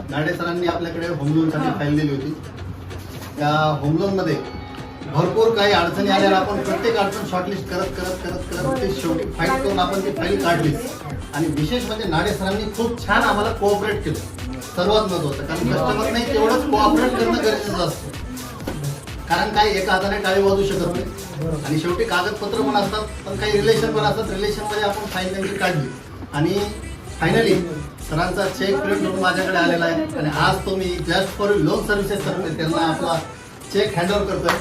नाडे सरांनी आपल्याकडे होम लोनसाठी फाईल दिली होती. त्या होम लोनमध्ये भरपूर काही अडचणी आल्या. आपण प्रत्येक अडचण शॉर्टलिस्ट करत करत करत करत ते शेवटी फाईल करून आपण ती फाईल काढली. आणि विशेष म्हणजे नाडे सरांनी खूप छान आम्हाला कोऑपरेट केलं. सर्वात महत्त्वाचं, कारण कस्टमरने तेवढंच कोऑपरेट करणं गरजेचं असतं. कारण काही एका हाताने टाळी वाजू शकत नाही. आणि शेवटी कागदपत्र पण असतात, पण काही रिलेशन पण असतात. रिलेशनमध्ये आपण फाईल त्यांची काढली आणि फायनली सरांचा चेक प्रिंट होऊन माझ्याकडे आलेला आहे. आणि आज तो मी जस्ट फॉर लोन सर्व्हिसेस तर्फे त्यांना आपला चेक हँडओव्हर करतोय.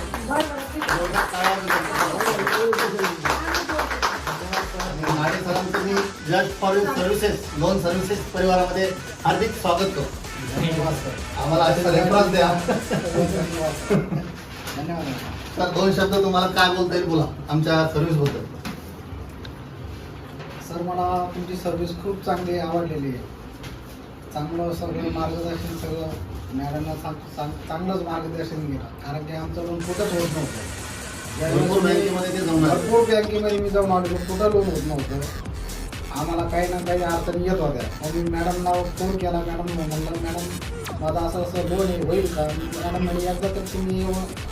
नाडे सरांचं मी just for services loan services परिवारामध्ये हार्दिक स्वागत करतो. आम्हाला असे रेफरन्स द्या. तर दोन शब्द तुम्हाला काय बोलता येईल बोला आमच्या सर्व्हिस बद्दल. सर, मला तुमची सर्व्हिस खूप चांगली आवडलेली आहे. चांगलं सगळं मार्गदर्शन, सगळं मॅडमला चांगलंच मार्गदर्शन केलं. कारण की आमचं लोन कुठंच होत नव्हतं. भरपूर बँकेमध्ये मी जाऊन आलो, कुठं लोन होत नव्हतं. आम्हाला काही ना काही अडचणी येत होत्या. मग मी मॅडमला फोन केला. मॅडम म्हणलं, मॅडम माझं असं असं लोन आहे, होईल का? मॅडम म्हणे एकदा तर तुम्ही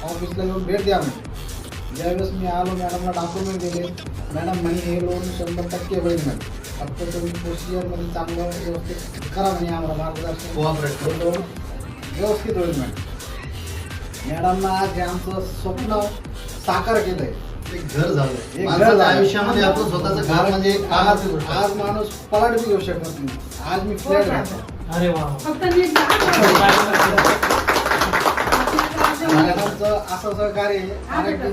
ऑफिसला येऊन भेट द्या म्हणे. ज्यावेळेस मी आलो, मॅडमला डॉक्युमेंट दिले. मॅडम म्हणे हे लोन 100% होईल म्हणे. फक्त तुम्ही प्रोसिजरमध्ये चांगलं व्यवस्थित करा म्हणे. आम्हाला मार्गदर्शन लोन व्यवस्थित होईल म्हणे. मॅडमनं आज हे आमचं स्वप्न साकार केलंय. एक घर झालं आयुष्यामध्ये. आपलं स्वतःचं घर म्हणजे आज माणूस पलाट बी घेऊ शकत नाही. आज मी फ्लॅट घातला. अरे वा. मॅडमचं असं सहकार्य आहे.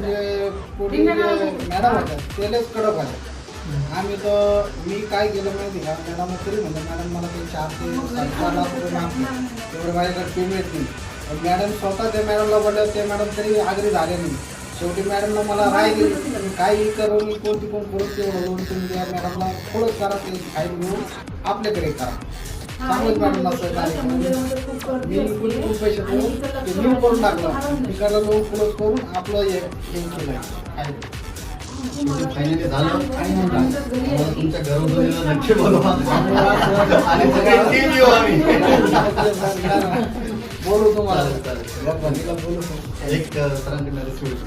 जे पुढे मॅडम होत्या त्यालाच कडक होत्या. आम्ही तर मी काय केलं माहिती का, मॅडम तरी म्हणलं, मॅडम मला काही 4 ते 7 लाख रुपये मागते, तेवढे माझ्याकडे पेमेंट नाही. पण मॅडम स्वतः त्या मॅडमला बोलल्या, ते मॅडम तरी आग्री झाले नाही. शेवटी मॅडमला मला राय दिली, काही करून कोणती कोण करून तेवढं लोन तुम्ही द्या मॅडमला, थोडंच करा, ते फाईल घेऊन आपल्याकडे करा. चांगलंच मॅडमला सहकार्य मी खूप पैसे करून ते न्यू करून टाकलं. तिकडलं लोन क्लोज करून आपलं हे केलं. फायनली झालं. तुमच्या घरोघरीला नक्की बोलवा आणि सगळे टीम येऊ आम्ही. बोलू तुम्हाला. एक सरांकडे रिसिव्ह.